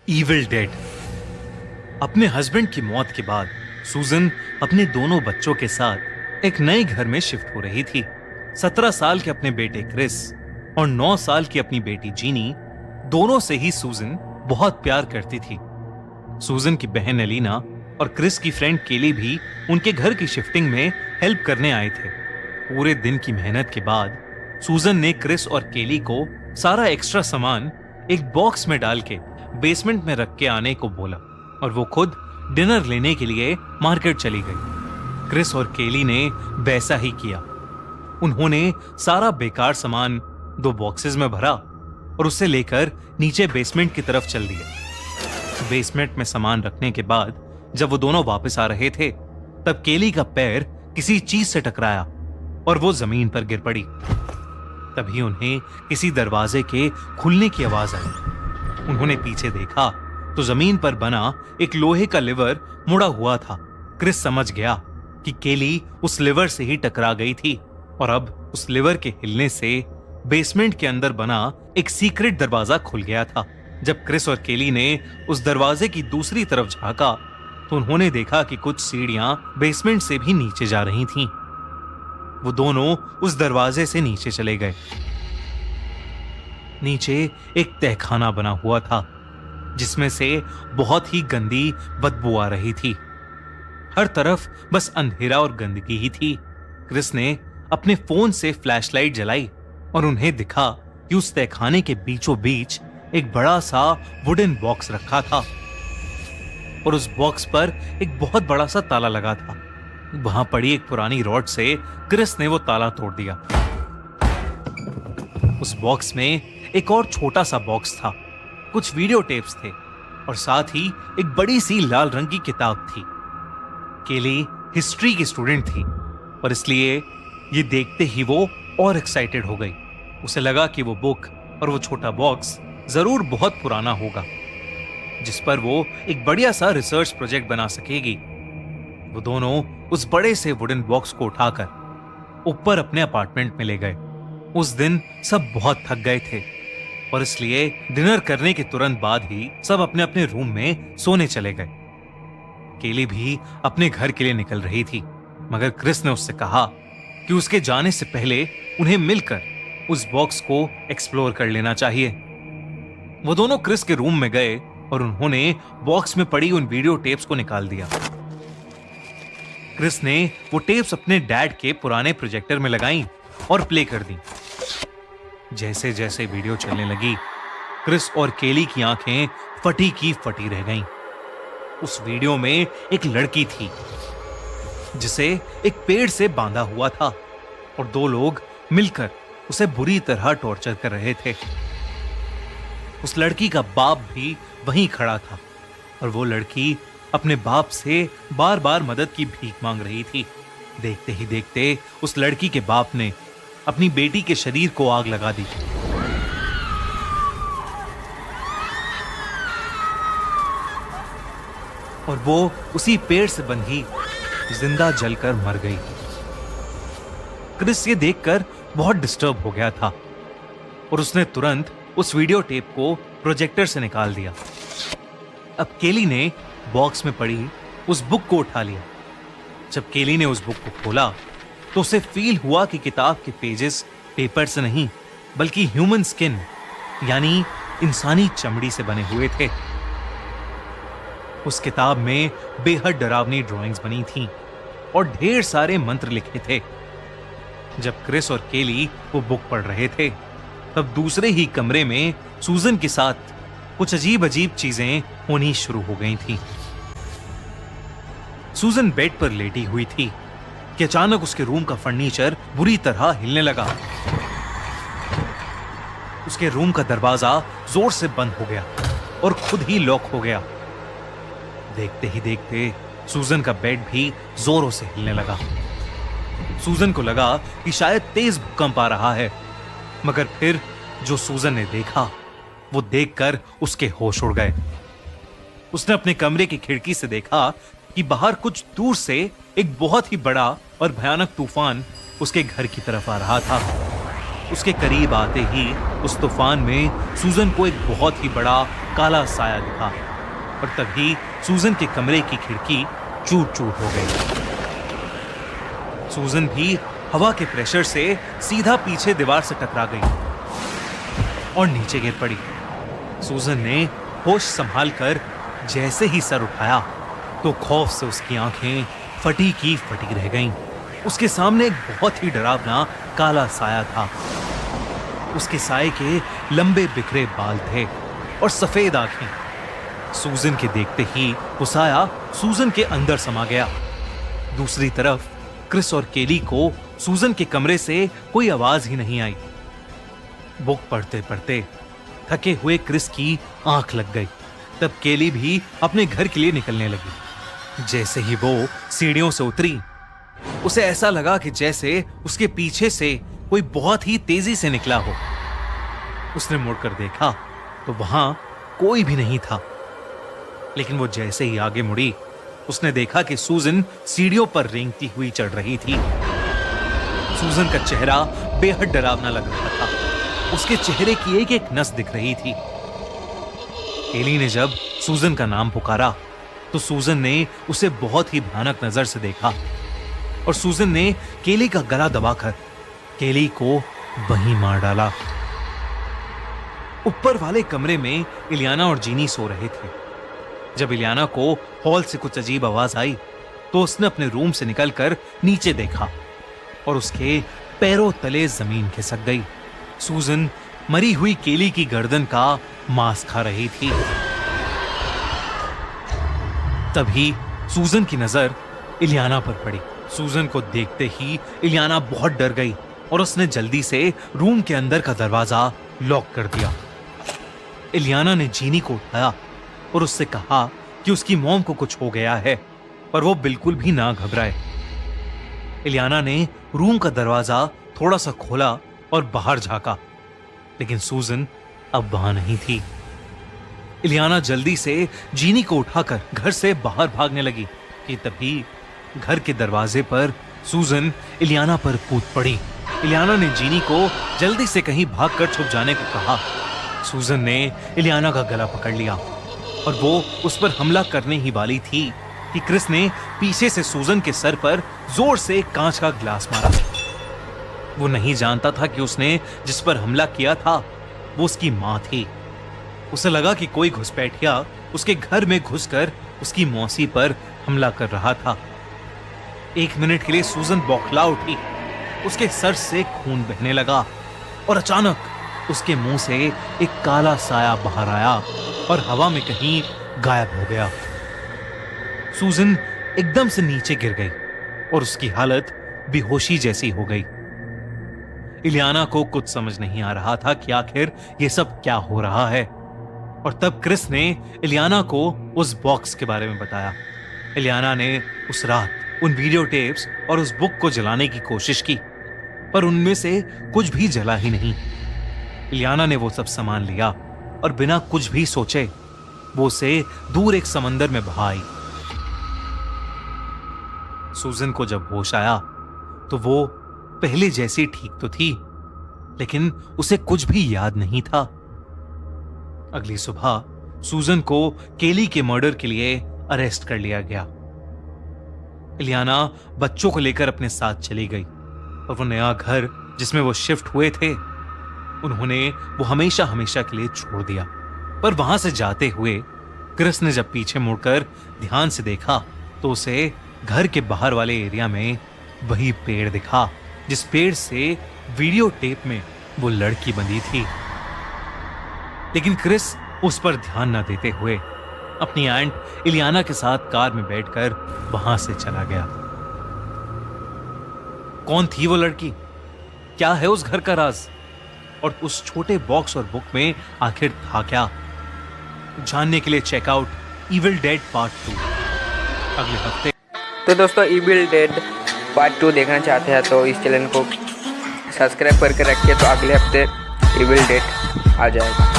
Evil dead. अपने husband की मौत के बाद सूजन अपने दोनों बच्चों के साथ एक नए घर में शिफ्ट हो रही थी। 17 साल के अपने बेटे क्रिस और 9 साल की अपनी बेटी जीनी, दोनों से ही सूजन बहुत प्यार करती थी। सूजन की बहन एलिना और क्रिस की फ्रेंड केली भी उनके घर की शिफ्टिंग में हेल्प करने आए थे। पूरे दिन की मेहनत के बाद सूजन ने क्रिस और केली को सारा एक्स्ट्रा सामान एक बॉक्स में डाल के बेसमेंट में रख के आने को बोला और वो खुद डिनर लेने के लिए मार्केट चली गई। क्रिस और केली ने वैसा ही किया। उन्होंने सारा बेकार सामान 2 बॉक्सेस में भरा और उसे लेकर नीचे बेसमेंट की तरफ चल दिए। बेसमेंट में सामान रखने के बाद जब वो दोनों वापस आ रहे थे तब केली का पैर किसी चीज से टकराया और वो जमीन पर गिर पड़ी। तभी उन्हें किसी दरवाजे के खुलने की आवाज आई। उन्होंने पीछे देखा तो जमीन पर बना एक लोहे का लिवर मुड़ा हुआ था। क्रिस समझ गया कि केली उस लिवर से ही टकरा गई थी और अब उस लिवर के हिलने से बेसमेंट के अंदर बना एक सीक्रेट दरवाजा खुल गया था। जब क्रिस और केली ने उस दरवाजे की दूसरी तरफ झांका तो उन्होंने देखा कि कुछ सीढ़ियां बेसमेंट से भी नीचे जा रही थीं। वो दोनों उस दरवाजे से नीचे चले गए। नीचे एक तहखाना बना हुआ था जिसमें से बहुत ही गंदी बदबू आ रही थी। हर तरफ बस अंधेरा और गंदगी ही थी। क्रिस ने अपने फोन से फ्लैशलाइट जलाई और उन्हें दिखा कि उस तहखाने के बीचों बीच एक बड़ा सा वुडन बॉक्स रखा था और उस बॉक्स पर एक बहुत बड़ा सा ताला लगा था। वहां पड़ी एक पुरानी रॉड से क्रिस ने वो ताला तोड़ दिया। उस बॉक्स में एक और छोटा सा बॉक्स था, कुछ वीडियो टेप्स थे और साथ ही एक बड़ी सी लाल रंग की किताब थी। केली हिस्ट्री की स्टूडेंट थी और इसलिए ये देखते ही वो और एक्साइटेड हो गई। उसे लगा कि वो बुक और वो छोटा बॉक्स जरूर बहुत पुराना होगा जिस पर वो एक बढ़िया सा रिसर्च प्रोजेक्ट बना सकेगी। वो दोनों उस बड़े से वुडन बॉक्स को उठाकर ऊपर अपने अपार्टमेंट में ले गए। उस दिन सब बहुत थक गए थे और इसलिए डिनर करने के तुरंत बाद ही सब अपने अपने रूम में सोने चले गए। केली भी अपने घर के लिए निकल रही थी मगर क्रिस ने उससे कहा कि उसके जाने से पहले उन्हें मिलकर उस बॉक्स को एक्सप्लोर कर लेना चाहिए। वो दोनों क्रिस के रूम में गए और उन्होंने बॉक्स में पड़ी उन वीडियो टेप्स को निकाल दिया। क्रिस ने वो टेप्स अपने डैड के पुराने प्रोजेक्टर में लगाई और प्ले कर दी। जैसे जैसे वीडियो चलने लगी क्रिस और केली की आंखें फटी की फटी रह गईं। उस वीडियो में एक लड़की थी जिसे एक पेड़ से बांधा हुआ था और 2 लोग मिलकर उसे बुरी तरह टॉर्चर कर रहे थे। उस लड़की का बाप भी वहीं खड़ा था और वो लड़की अपने बाप से बार बार मदद की भीख मांग रही थी। देखते ही देखते उस लड़की के बाप ने अपनी बेटी के शरीर को आग लगा दी और वो उसी पेड़ से बंधी जिंदा जलकर मर गई। क्रिस ये देखकर बहुत डिस्टर्ब हो गया था और उसने तुरंत उस वीडियो टेप को प्रोजेक्टर से निकाल दिया। अब केली ने बॉक्स में पड़ी उस बुक को उठा लिया। जब केली ने उस बुक को खोला तो उसे फील हुआ कि किताब के पेजेस पेपर से नहीं बल्कि ह्यूमन स्किन यानी इंसानी चमड़ी से बने हुए थे। उस किताब में बेहद डरावनी ड्राइंग्स बनी थीं और ढेर सारे मंत्र लिखे थे। जब क्रिस और केली वो बुक पढ़ रहे थे तब दूसरे ही कमरे में सूजन के साथ कुछ अजीब अजीब चीजें होनी शुरू हो गई थीं। सूजन बेड पर लेटी हुई थी कि अचानक उसके रूम का फर्नीचर बुरी तरह हिलने लगा। उसके रूम का दरवाजा जोर से बंद हो गया और खुद ही लॉक हो गया। देखते ही देखते सूजन का बेड भी जोरों से हिलने लगा। सूजन को लगा कि शायद तेज भूकंप आ रहा है मगर फिर जो सूजन ने देखा वो देखकर उसके होश उड़ गए। उसने अपने कमरे की खिड़की से देखा कि बाहर कुछ दूर से एक बहुत ही बड़ा और भयानक तूफान उसके घर की तरफ आ रहा था। उसके करीब आते ही उस तूफान में सूजन को एक बहुत ही बड़ा काला साया दिखा और तभी सूजन के कमरे की खिड़की चूर चूर हो गई। सूजन भी हवा के प्रेशर से सीधा पीछे दीवार से टकरा गई और नीचे गिर पड़ी। सूजन ने होश संभाल कर जैसे ही सर उठाया तो खौफ से उसकी आंखें फटी की फटी रह गईं। उसके सामने एक बहुत ही डरावना काला साया था। उसके साए के लंबे बिखरे बाल थे और सफेद आंखें। सूजन के देखते ही वो साया सूजन के अंदर समा गया। दूसरी तरफ क्रिस और केली को सूजन के कमरे से कोई आवाज ही नहीं आई। बुक पढ़ते पढ़ते थके हुए क्रिस की आंख लग गई। तब केली भी अपने घर के लिए निकलने लगी। जैसे ही वो सीढ़ियों से उतरी, उसे ऐसा लगा कि जैसे उसके पीछे से कोई बहुत ही तेजी से निकला हो। उसने मुड़कर देखा तो वहां कोई भी नहीं था। लेकिन वो जैसे ही आगे मुड़ी, उसने देखा कि सूजन सीढ़ियों पर रेंगती हुई चढ़ रही थी। सूजन का चेहरा बेहद डरावना लग रहा था। उसके चेहरे की एक एक नस दिख रही थी। केली ने जब सूजन का नाम पुकारा तो सूजन ने उसे बहुत ही भयानक नजर से देखा और सूजन ने केली का गला दबाकर केली को वहीं मार डाला। ऊपर वाले कमरे में इलियाना और जीनी सो रहे थे। जब इलियाना को हॉल से कुछ अजीब आवाज आई तो उसने अपने रूम से निकलकर नीचे देखा और उसके पैरों तले जमीन खिसक गई। सूजन मरी हुई केली की गर्दन का मांस खा रही थी। तभी सूजन की नजर इलियाना पर पड़ी। सूजन को देखते ही इलियाना बहुत डर गई और उसने जल्दी से रूम के अंदर का दरवाजा लॉक कर दिया। इलियाना ने जीनी को उठाया और उससे कहा कि उसकी मॉम को कुछ हो गया है, पर वो बिल्कुल भी ना घबराए। इलियाना ने रूम का दरवाजा थोड़ा सा खोला और बाहर झांका, लेकिन सूजन अब वहां नहीं थी। इलियाना जल्दी से जीनी को उठाकर घर से बाहर भागने लगी कि तभी घर के दरवाजे पर सूजन इलियाना पर कूद पड़ी। इलियाना ने जीनी को जल्दी से कहीं भागकर छुप जाने को कहा। सूजन ने इलियाना का गला पकड़ लिया और वो उस पर हमला करने ही वाली थी कि क्रिस ने पीछे से सूजन के सर पर जोर से कांच का ग्लास मारा। वो नहीं जानता था कि उसने जिस पर हमला किया था वो उसकी मां थी। उसे लगा कि कोई घुसपैठिया उसके घर में घुसकर उसकी मौसी पर हमला कर रहा था। एक मिनट के लिए सूजन बौखला उठी। उसके सर से खून बहने लगा और अचानक उसके मुंह से एक काला साया बाहर आया और हवा में कहीं गायब हो गया। सूजन एकदम से नीचे गिर गई और उसकी हालत बेहोशी जैसी हो गई। इलियाना को कुछ समझ नहीं आ रहा था कि आखिर ये सब क्या हो रहा है। और तब क्रिस ने इलियाना को उस बॉक्स के बारे में बताया। इलियाना ने उस रात उन वीडियो टेप्स और उस बुक को जलाने की कोशिश की, पर उनमें से कुछ भी जला ही नहीं। इलियाना ने वो सब सामान लिया और बिना कुछ भी सोचे वो उसे दूर एक समंदर में बहाई। सूजन को जब होश आया तो वो पहले जैसी ठीक तो थी, लेकिन उसे कुछ भी याद नहीं था। अगली सुबह सूजन को केली के मर्डर के लिए अरेस्ट कर लिया गया। इलियाना बच्चों को लेकर अपने साथ चली गई और वो नया घर जिसमें वो शिफ्ट हुए थे उन्होंने वो हमेशा हमेशा के लिए छोड़ दिया। पर वहां से जाते हुए क्रिस ने जब पीछे मुड़कर ध्यान से देखा तो उसे घर के बाहर वाले एरिया में वही पेड़ दिखा जिस पेड़ से वीडियो टेप में वो लड़की बंधी थी। लेकिन क्रिस उस पर ध्यान न देते हुए अपनी आंट इलियाना के साथ कार में बैठकर वहां से चला गया। कौन थी वो लड़की? क्या है उस घर का राज? और उस छोटे बॉक्स और बुक में आखिर था क्या? जानने के लिए चेकआउट इविल डेड पार्ट 2 अगले हफ्ते। तो दोस्तों, इविल डेड पार्ट 2 देखना चाहते हैं तो इस चैनल को सब्सक्राइब करके रखिए, तो अगले हफ्ते इविल डेड आ जाएगा।